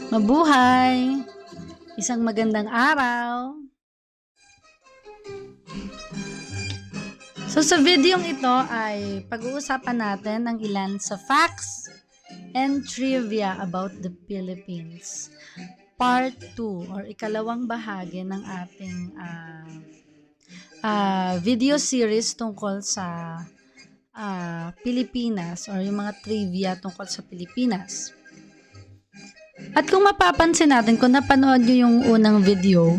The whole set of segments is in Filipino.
Mabuhay! Isang magandang araw! So sa videong ito ay pag-uusapan natin ang ilan sa facts and trivia about the Philippines. Part 2 or ikalawang bahagi ng ating video series tungkol sa Pilipinas or yung mga trivia tungkol sa Pilipinas. At kung mapapansin natin, kung napanood nyo yung unang video,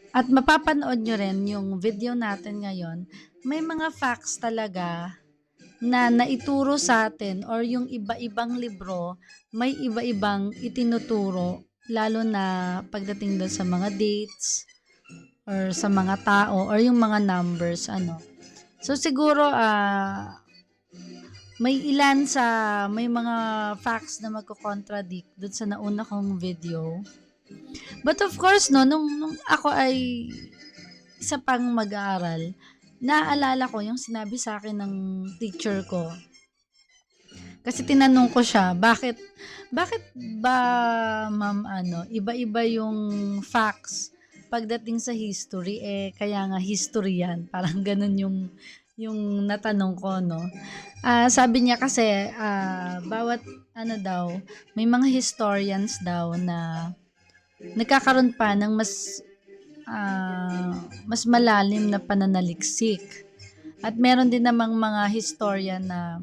at mapapanood nyo rin yung video natin ngayon, may mga facts talaga na naituro sa atin or yung iba-ibang libro, may iba-ibang itinuturo, lalo na pagdating doon sa mga dates or sa mga tao or yung mga numbers. So siguro, may mga facts na magko-contradict doon sa nauna kong video. But of course, nung ako ay isa pang mag-aaral, naalala ko yung sinabi sa akin ng teacher ko. Kasi tinanong ko siya, bakit ba, ma'am, iba-iba yung facts pagdating sa history, kaya nga history yan. Parang ganun yung natanong ko, no? Sabi niya kasi, bawat may mga historians daw na nagkakaroon pa ng mas malalim na pananaliksik. At meron din namang mga historian na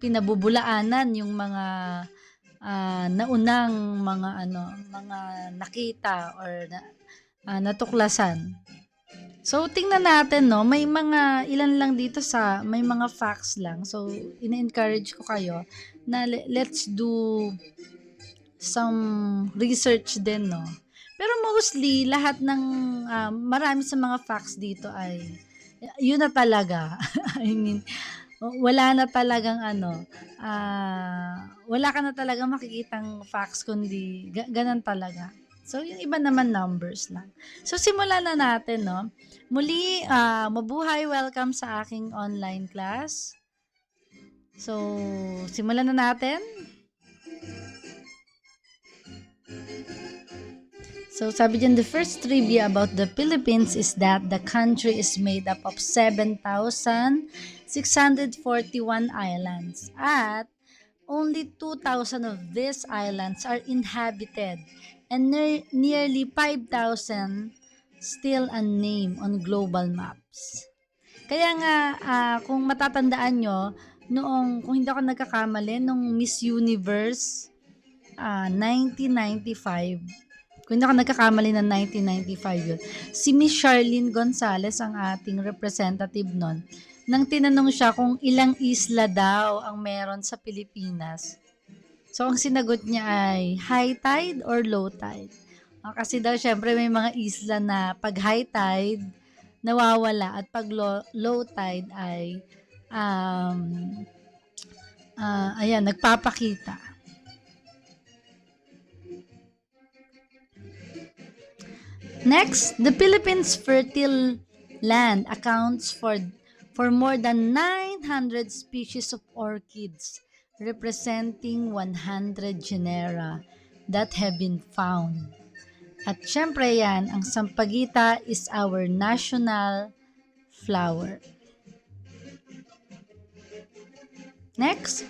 pinabubulaanan yung mga naunang mga nakita or natuklasan. So tingnan natin, no, may mga ilan lang dito may mga facts lang. So ina-encourage ko kayo na let's do some research din, no. Pero mostly lahat ng marami sa mga facts dito ay yun na talaga. I mean, wala na talagang wala ka na talagang makikitang facts kundi ganun talaga. So, yung iba naman numbers lang. So, simulan na natin, no? Muli, mabuhay, welcome sa aking online class. So, simulan na natin. So, sabi dyan, the first trivia about the Philippines is that the country is made up of 7,641 islands. At only 2,000 of these islands are inhabited and nearly 5,000 still unnamed on global maps. Kaya nga, kung matatandaan nyo, kung hindi ako nagkakamali, nung Miss Universe 1995, kung hindi ako nagkakamali ng 1995 yun, si Miss Charlene Gonzalez ang ating representative nun, nang tinanong siya kung ilang isla daw ang meron sa Pilipinas. So, ang sinagot niya ay high tide or low tide. Kasi daw, syempre, may mga isla na pag high tide, nawawala. At pag low tide ay, nagpapakita. Next, the Philippines' fertile land accounts for more than 900 species of orchids, representing 100 genera that have been found. At syempre yan, ang sampagita is our national flower. Next,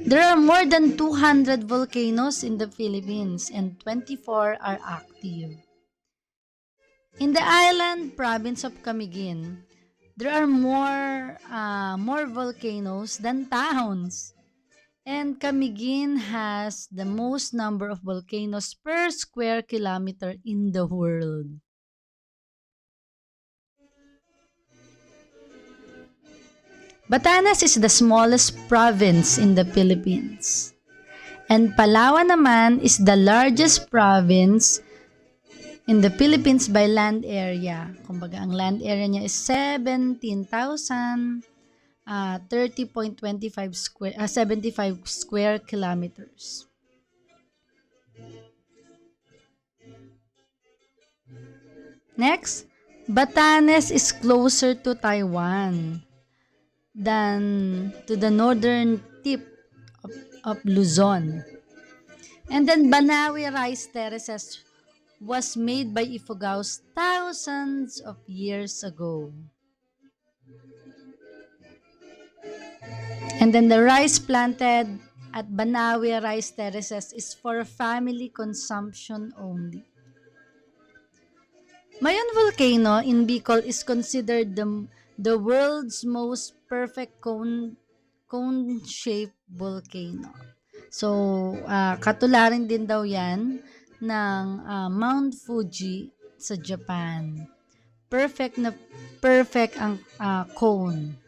there are more than 200 volcanoes in the Philippines and 24 are active. In the island province of Camiguin, there are more volcanoes than towns. And Camiguin has the most number of volcanoes per square kilometer in the world. Batanes is the smallest province in the Philippines. And Palawan naman is the largest province in the Philippines by land area. Kumbaga, ang land area niya is 75 square kilometers. Next, Batanes is closer to Taiwan than to the northern tip of Luzon. And then Banawi rice terraces was made by Ifugaos thousands of years ago. And then the rice planted at Banawi rice terraces is for family consumption only. Mayon volcano in Bicol is considered the world's most perfect cone-shaped volcano. So, katularin din daw yan ng Mount Fuji sa Japan. Perfect na perfect ang cone.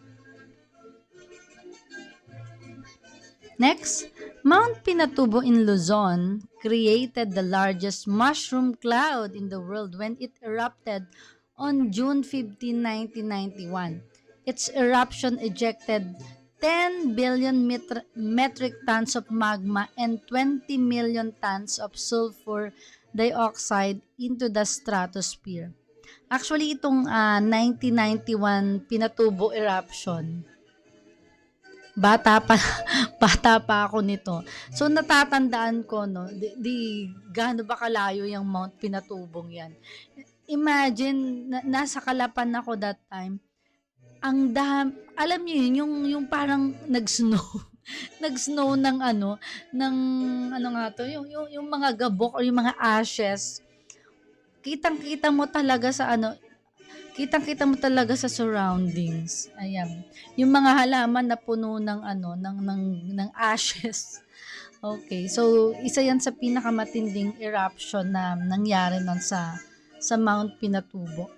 Next, Mount Pinatubo in Luzon created the largest mushroom cloud in the world when it erupted on June 15, 1991. Its eruption ejected 10 billion metric tons of magma and 20 million tons of sulfur dioxide into the stratosphere. Actually, itong 1991 Pinatubo eruption, bata pa bata pa ako nito. So natatandaan ko no, di gaano ba kalayo yung Mount Pinatubong 'yan. Imagine nasa Kalapan ako that time. Alam niyo yun, yung parang nag-snow. Nag-snow ng ng nga to, yung mga gabok or yung mga ashes. Kitang-kita mo talaga sa kitang-kita mo talaga sa surroundings. Ayan. Yung mga halaman na puno ng ng ashes. Okay. So, isa 'yan sa pinakamatinding eruption na nangyari nun sa Mount Pinatubo.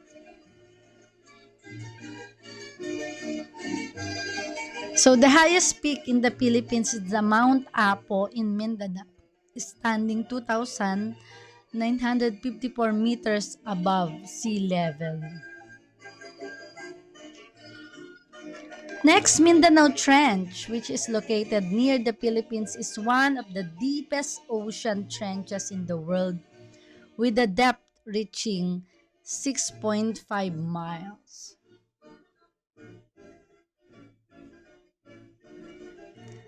So, the highest peak in the Philippines is the Mount Apo in Mindanao, standing 2,954 meters above sea level. Next, Mindanao Trench, which is located near the Philippines, is one of the deepest ocean trenches in the world, with a depth reaching 6.5 miles.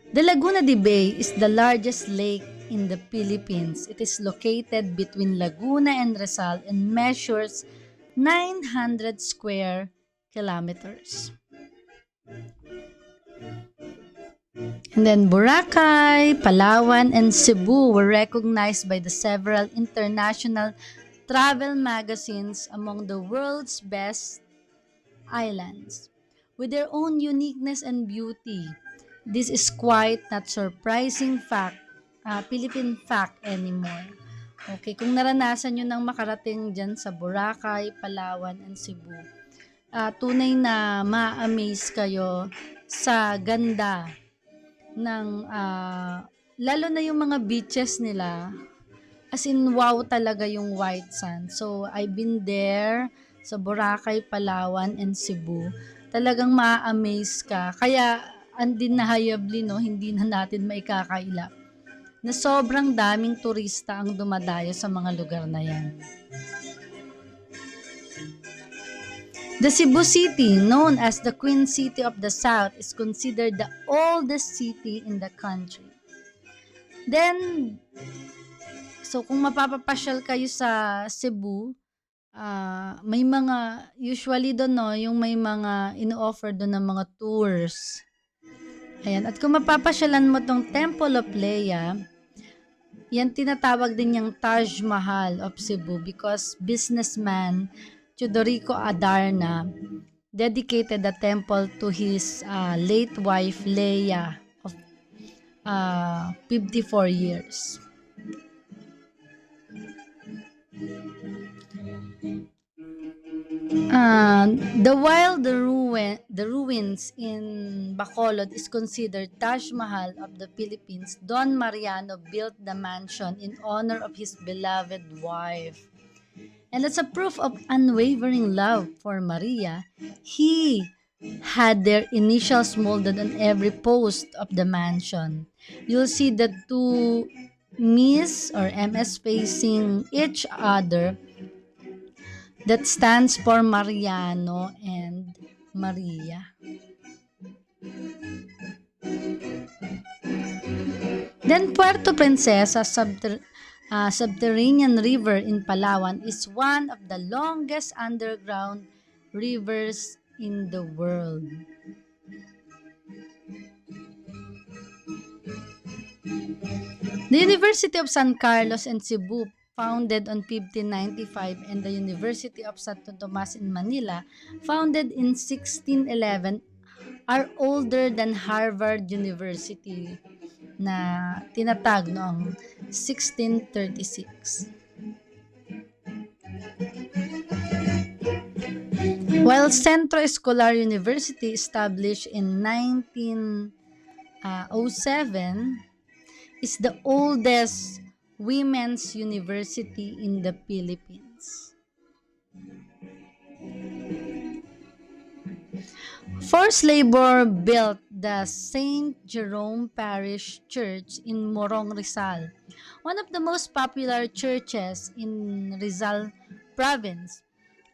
The Laguna de Bay is the largest lake in the Philippines. It is located between Laguna and Rizal and measures 900 square kilometers. And then Boracay, Palawan, and Cebu were recognized by the several international travel magazines among the world's best islands. With their own uniqueness and beauty, this is quite not surprising Philippine fact anymore. Okay, kung naranasan nyo nang makarating dyan sa Boracay, Palawan, and Cebu, tunay na ma-amaze kayo sa ganda ng lalo na yung mga beaches nila, as in wow talaga yung white sand. So I've been there sa Boracay, Palawan, and Cebu. Talagang ma-amaze ka. Kaya undeniably no, hindi na natin maikakaila na sobrang daming turista ang dumadayo sa mga lugar na yan. The Cebu City, known as the Queen City of the South, is considered the oldest city in the country. Then, so kung mapapapasyal kayo sa Cebu, may mga, usually doon no, yung may mga ino-offer doon ng mga tours. Ayan, at kung mapapasyalan mo tong Temple of Leia, yan tinatawag din yung Taj Mahal of Cebu because businessman Teodorico Adarna dedicated the temple to his late wife Leia of 54 years. While the ruins in Bacolod is considered Taj Mahal of the Philippines, Don Mariano built the mansion in honor of his beloved wife. And as a proof of unwavering love for Maria, he had their initials molded on every post of the mansion. You'll see the two Ms. or MS facing each other that stands for Mariano and Maria. Then Puerto Princesa subterranean river in Palawan is one of the longest underground rivers in the world. The University of San Carlos in Cebu, founded on 1595, and the University of Santo Tomas in Manila, founded in 1611, are older than Harvard University na tinatag noong 1636. While Centro Escolar University, established in 1907, is the oldest women's university in the Philippines. Forced labor built the St. Jerome Parish Church in Morong, Rizal, one of the most popular churches in Rizal Province.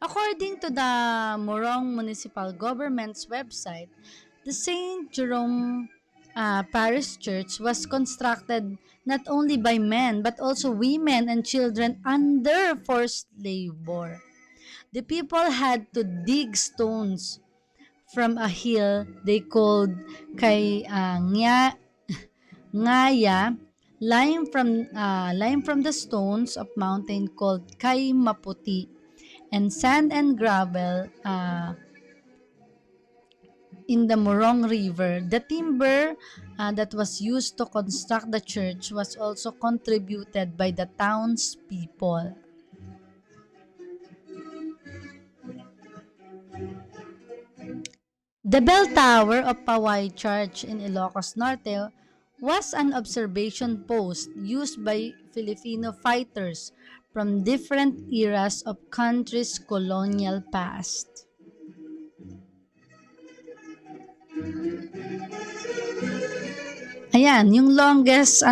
According to the Morong Municipal Government's website, the St. Jerome Parish Church was constructed not only by men but also women and children under forced labor. The people had to dig stones from a hill they called Ngaya, lying from the stones of mountain called Kay Maputi, and sand and gravel in the Morong River. The timber that was used to construct the church was also contributed by the townspeople. The bell tower of Paway Church in Ilocos Norte was an observation post used by Filipino fighters from different eras of country's colonial past. Ayan, yung longest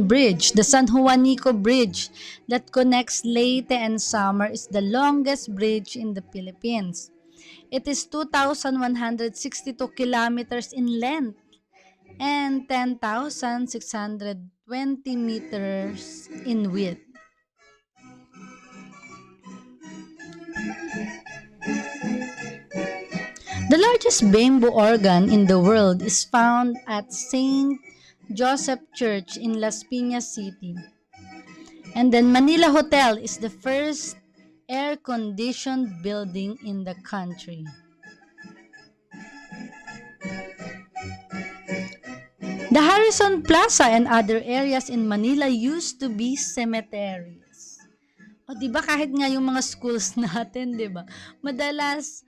bridge, the San Juanico Bridge that connects Leyte and Samar is the longest bridge in the Philippines. It is 2,162 kilometers in length and 10,620 meters in width. The largest bamboo organ in the world is found at St. Joseph Church in Las Piñas City. And then Manila Hotel is the first air-conditioned building in the country. The Harrison Plaza and other areas in Manila used to be cemeteries. O di ba kahit nga yung mga schools natin, di ba? Madalas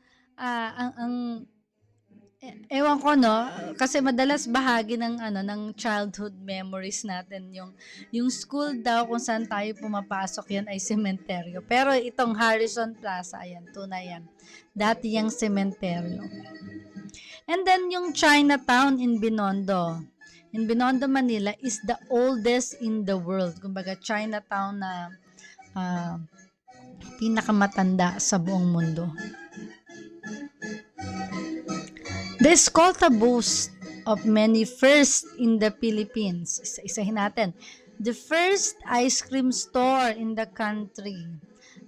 ewan ko no, kasi madalas bahagi ng childhood memories natin yung school daw kung saan tayo pumapasok yan ay sementeryo. Pero itong Harrison Plaza, ayan, tunay yan. Dati yung sementeryo. And then yung Chinatown in Binondo, Manila is the oldest in the world. Kumbaga Chinatown na pinakamatanda sa buong mundo. The Escolta boasts of many firsts in the Philippines. Isa-isahin natin. The first ice cream store in the country.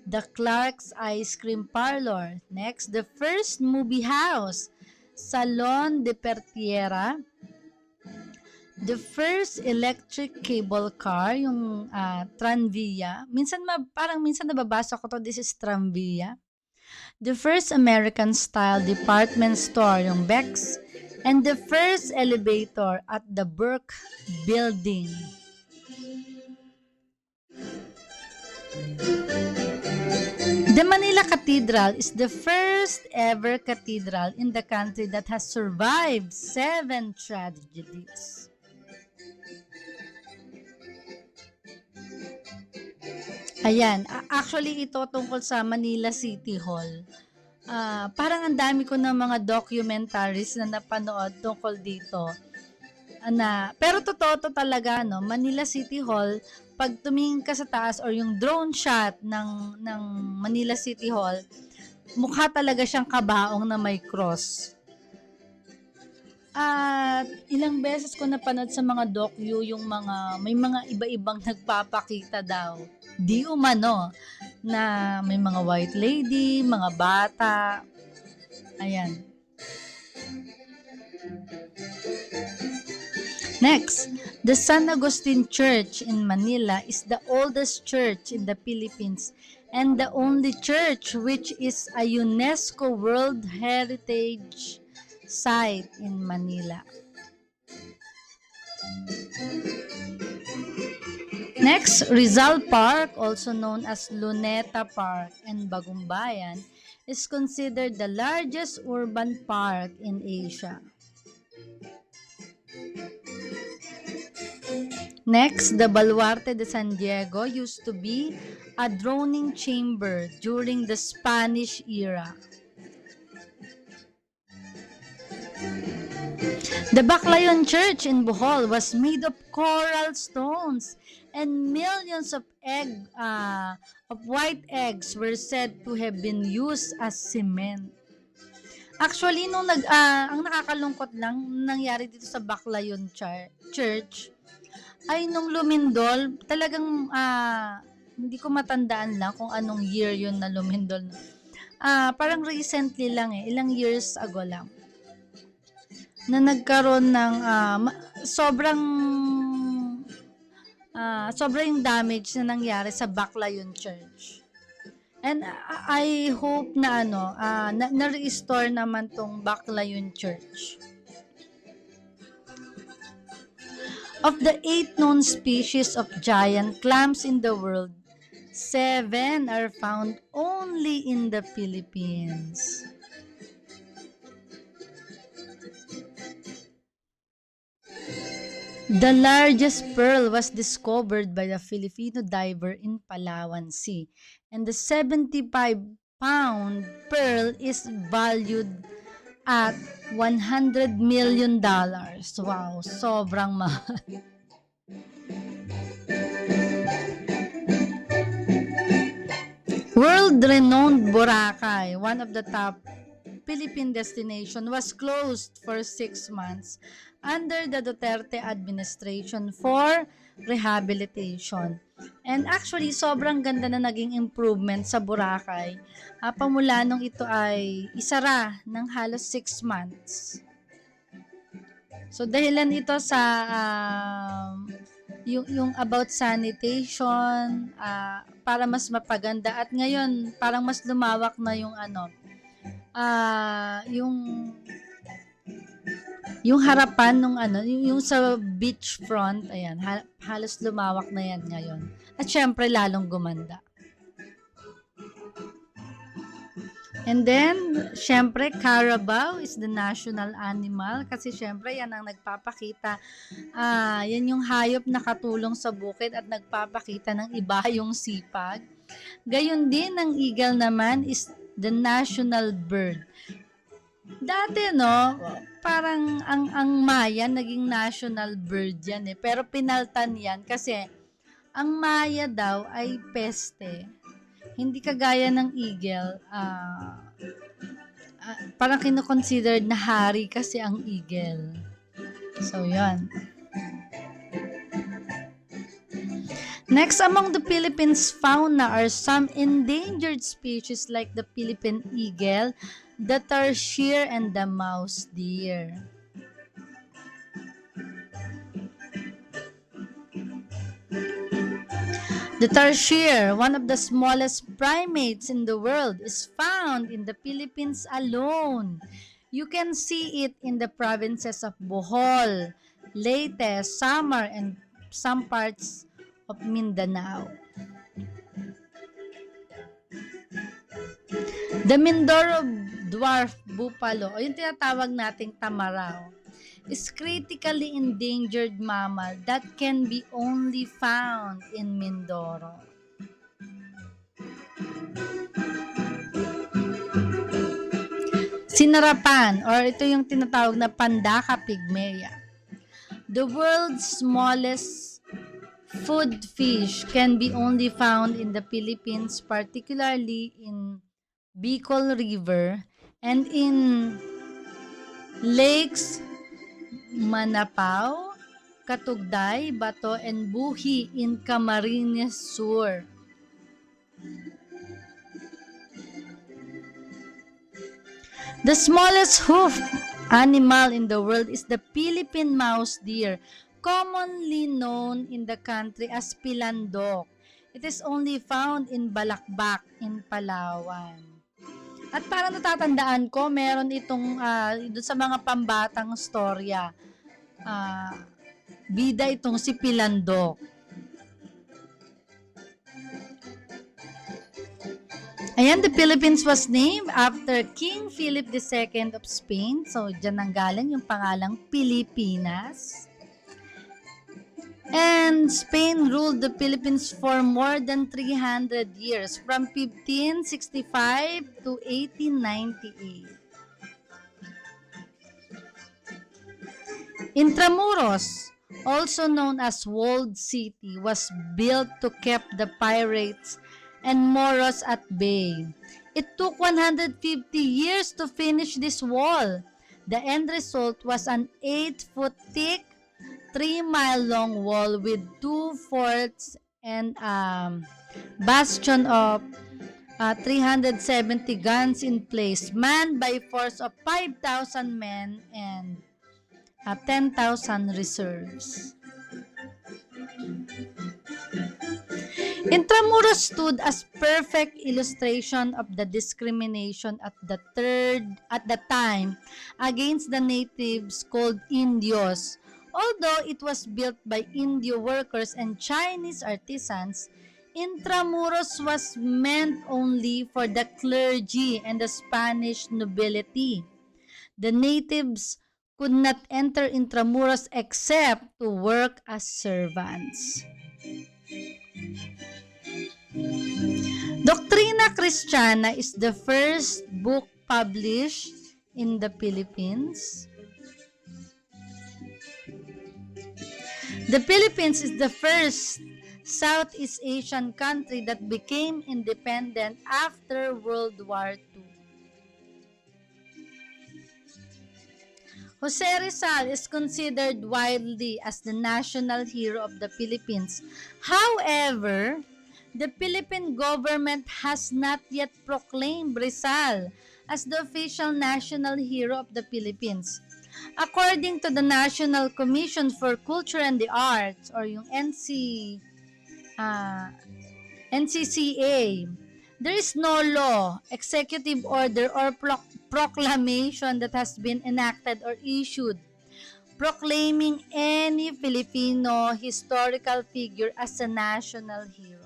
The Clark's Ice Cream Parlor. Next, the first movie house. Salon de Pertiera. The first electric cable car, yung Tranvia. Minsan nababasa ko to, this is Tranvia. The first American-style department store, yung Beck's, and the first elevator at the Burke Building. The Manila Cathedral is the first ever cathedral in the country that has survived 7 tragedies. Ayan, actually ito tungkol sa Manila City Hall. Parang ang dami ko ng mga documentaries na napanood tungkol dito. Pero totoo to talaga, no? Manila City Hall, pag tumingin ka sa taas or yung drone shot ng Manila City Hall, mukha talaga siyang kabaong na may cross. At ilang beses ko napanood sa mga docu yung may mga iba-ibang nagpapakita daw. Di umano na may mga white lady, mga bata. Ayan. Next, the San Agustin Church in Manila is the oldest church in the Philippines and the only church which is a UNESCO World Heritage Site in Manila. Next, Rizal Park, also known as Luneta Park and Bagumbayan, is considered the largest urban park in Asia. Next, the Baluarte de San Diego used to be a droning chamber during the Spanish era. The Baclayon Church in Bohol was made of coral stones, and millions of white eggs were said to have been used as cement. Actually, ang nakakalungkot lang nangyari dito sa Baclayon Church ay nung lumindol, talagang hindi ko matandaan lang kung anong year yun na lumindol. Parang recently lang ilang years ago lang na nagkaroon ng sobrang yung damage na nangyari sa Baclayon Church. And I hope na na-restore naman tong Baclayon Church. Of the 8 known species of giant clams in the world, 7 are found only in the Philippines. The largest pearl was discovered by a Filipino diver in Palawan Sea, and the 75-pound pearl is valued at $100 million. Wow, sobrang mahal. World-renowned Boracay, one of the top Philippine destinations, was closed for 6 months under the Duterte administration for rehabilitation. And actually, sobrang ganda na naging improvement sa Boracay. Pamula nung ito ay isara ng halos 6 months. So, dahilan ito sa yung about sanitation, para mas mapaganda. At ngayon, parang mas lumawak na yung harapan nung yung sa beachfront, ayan, halos lumawak na yan ngayon. At syempre, lalong gumanda. And then, syempre, carabao is the national animal kasi syempre, yan ang nagpapakita. Yan yung hayop na katulong sa bukid at nagpapakita ng iba yung sipag. Gayon din, ang eagle naman is the national bird. Dati, parang ang Maya naging national bird yan pero pinaltan yan kasi ang Maya daw ay peste. Hindi kagaya ng eagle, parang kino-considered na hari kasi ang eagle. So, yan. Next, among the Philippines fauna are some endangered species like the Philippine eagle, the tarsier, and the mouse deer. The tarsier, one of the smallest primates in the world, is found in the Philippines alone. You can see it in the provinces of Bohol, Leyte, Samar, and some parts of Mindanao. The Mindoro dwarf buffalo, o yung tinatawag nating tamaraw, is critically endangered mammal that can be only found in Mindoro. Sinarapan, or ito yung tinatawag na Pandaka pygmaea. The world's smallest food fish can be only found in the Philippines, particularly in Bicol River and in lakes Manapao, Katugday, Bato, and Buhi in Camarines Sur. The smallest hoofed animal in the world is the Philippine mouse deer, commonly known in the country as pilandok. It is only found in Balakbak in Palawan. At parang natatandaan ko, meron itong doon sa mga pambatang storya. Bida itong si Pilandok. Ayan, the Philippines was named after King Philip II of Spain. So, dyan nanggaling yung pangalang Pilipinas. And Spain ruled the Philippines for more than 300 years, from 1565 to 1898. Intramuros, also known as Walled City, was built to keep the pirates and Moros at bay. It took 150 years to finish this wall. The end result was an 8-foot thick, 3-mile-long wall with 2 forts and bastion of 370 guns in place, manned by a force of 5,000 men and 10,000 reserves. Intramuros stood as perfect illustration of the discrimination at the time against the natives called Indios. Although it was built by Indio workers and Chinese artisans, Intramuros was meant only for the clergy and the Spanish nobility. The natives could not enter Intramuros except to work as servants. Doctrina Christiana is the first book published in the Philippines. The Philippines is the first Southeast Asian country that became independent after World War II. Jose Rizal is considered widely as the national hero of the Philippines. However, the Philippine government has not yet proclaimed Rizal as the official national hero of the Philippines. According to the National Commission for Culture and the Arts, or yung NCCA, there is no law, executive order, or proclamation that has been enacted or issued proclaiming any Filipino historical figure as a national hero.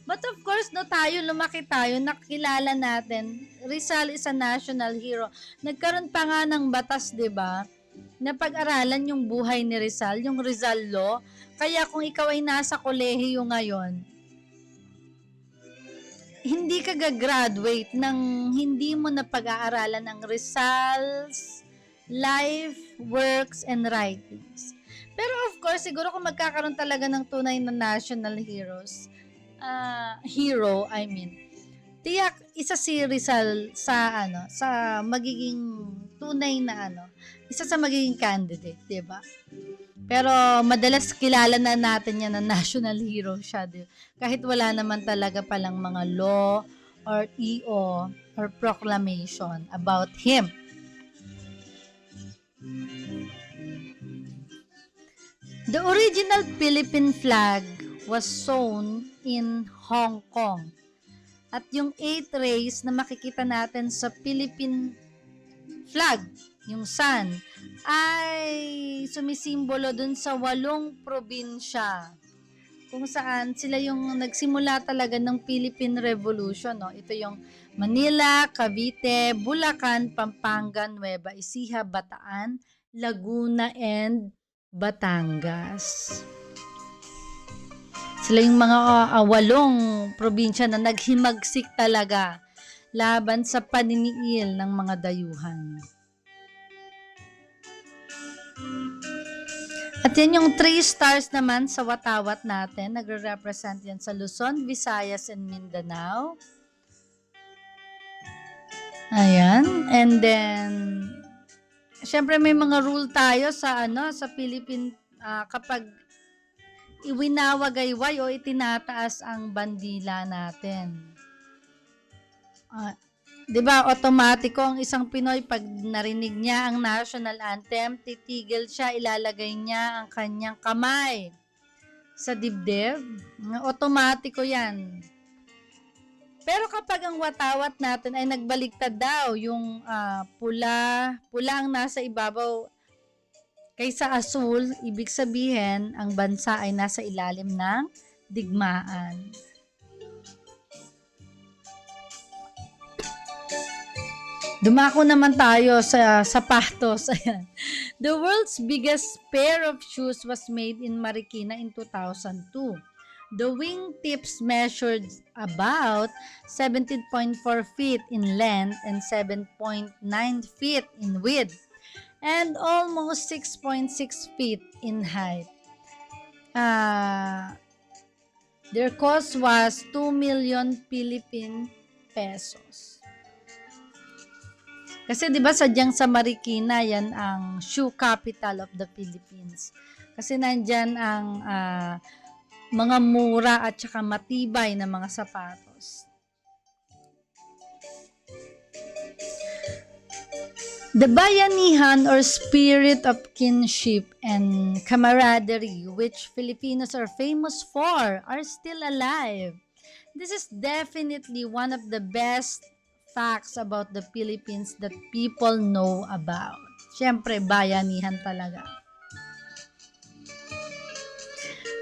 But of course, lumaki tayo, nakilala natin, Rizal is a national hero. Nagkaroon pa nga ng batas, 'di ba? Na pag-aralan yung buhay ni Rizal, yung Rizal Law. Kaya kung ikaw ay nasa kolehiyo ngayon, hindi ka gagraduate nang hindi mo na pag-aaralan ang Rizal's life, works, and writings. Pero of course, siguro kung magkakaroon talaga ng tunay na national tiyak isa si Rizal sa magiging tunay na isa sa magiging candidate, 'di ba? Pero madalas kilala na natin yan na national hero siya, di ba? Kahit wala naman talaga palang mga law or EO or proclamation about him. The original Philippine flag was sewn in Hong Kong. At yung 8 rays na makikita natin sa Philippine flag, yung sun, ay sumisimbolo dun sa 8 probinsya kung saan sila yung nagsimula talaga ng Philippine Revolution. No? Ito yung Manila, Cavite, Bulacan, Pampanga, Nueva Ecija, Bataan, Laguna, and Batangas. Sila yung mga 8 probinsya na naghimagsik talaga laban sa paniniil ng mga dayuhan. At yan yung 3 stars naman sa watawat natin. Nagre-represent yan sa Luzon, Visayas, and Mindanao. Ayan. And then, syempre may mga rule tayo sa sa Philippine, kapag iwinawagayway o itinataas ang bandila natin. 'Di ba otomatiko ang isang Pinoy 'pag narinig niya ang national anthem, titigil siya, ilalagay niya ang kanyang kamay sa dibdib. Otomatiko 'yan. Pero kapag ang watawat natin ay nagbaliktad daw, yung pula ang nasa ibabaw kaysa asul, ibig sabihin ang bansa ay nasa ilalim ng digmaan. Dumako naman tayo sa sapatos. Ayan. The world's biggest pair of shoes was made in Marikina in 2002. The wingtips measured about 17.4 feet in length and 7.9 feet in width and almost 6.6 feet in height. Their cost was 2 million Philippine pesos. Kasi 'di ba sadyang sa Marikina 'yan ang shoe capital of the Philippines. Kasi nandiyan ang mga mura at saka matibay na mga sapatos. The bayanihan or spirit of kinship and camaraderie which Filipinos are famous for are still alive. This is definitely one of the best facts about the Philippines that people know about. Siyempre, bayanihan talaga.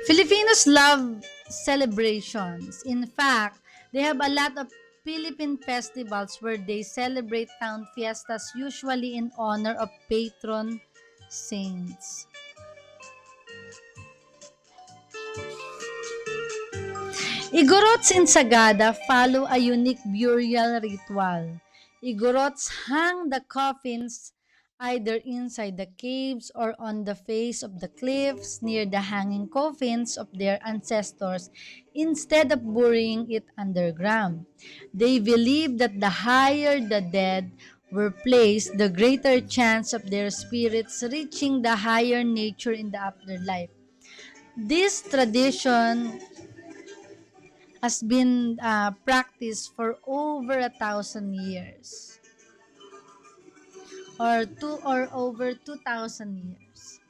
Filipinos love celebrations. In fact, they have a lot of Philippine festivals where they celebrate town fiestas usually in honor of patron saints. Igorots in Sagada follow a unique burial ritual. Igorots hang the coffins either inside the caves or on the face of the cliffs near the hanging coffins of their ancestors instead of burying it underground. They believe that the higher the dead were placed, the greater chance of their spirits reaching the higher nature in the afterlife. This tradition has been practiced for over 1,000 years or over 2,000 years.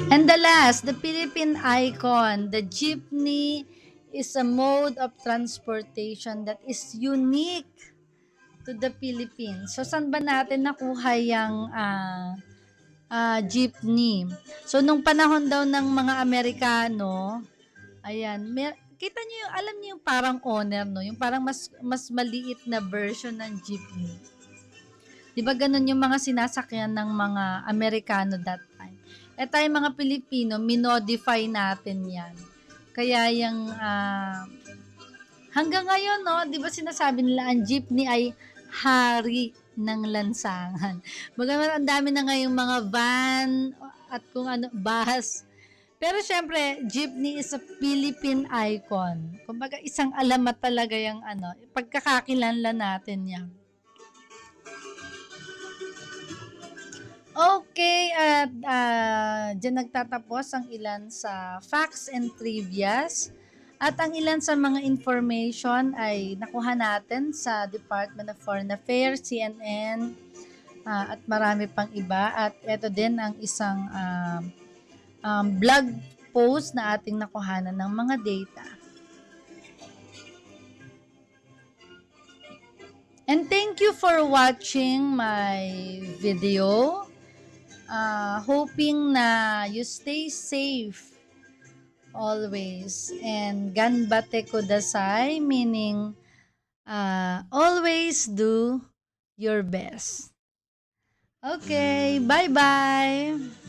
And the last, the Philippine icon, the jeepney is a mode of transportation that is unique to the Philippines. So, saan ba natin nakuha yung jeepney? So, nung panahon daw ng mga Amerikano, ayan, kita nyo yung, alam nyo yung parang owner, no? Yung parang mas maliit na version ng jeepney. Diba ganun yung mga sinasakyan ng mga Amerikano that time. E tayo mga Pilipino, minodify natin yan. Kaya yung, hanggang ngayon, no? Diba sinasabi nila, ang jeepney ay hari ng lansangan. Bagamat ang dami na ngayong mga van at kung ano, bus. Pero syempre, jeepney is a Philippine icon. Kumbaga, isang alamat talaga yung pagkakakilanlan natin yan. Okay, at dyan nagtatapos ang ilan sa facts and trivias. At ang ilan sa mga information ay nakuha natin sa Department of Foreign Affairs, CNN, at marami pang iba. At ito din ang isang blog post na ating nakuhanan ng mga data. And thank you for watching my video. Hoping na you stay safe always. And ganbate kudasai, meaning always do your best. Okay, bye-bye!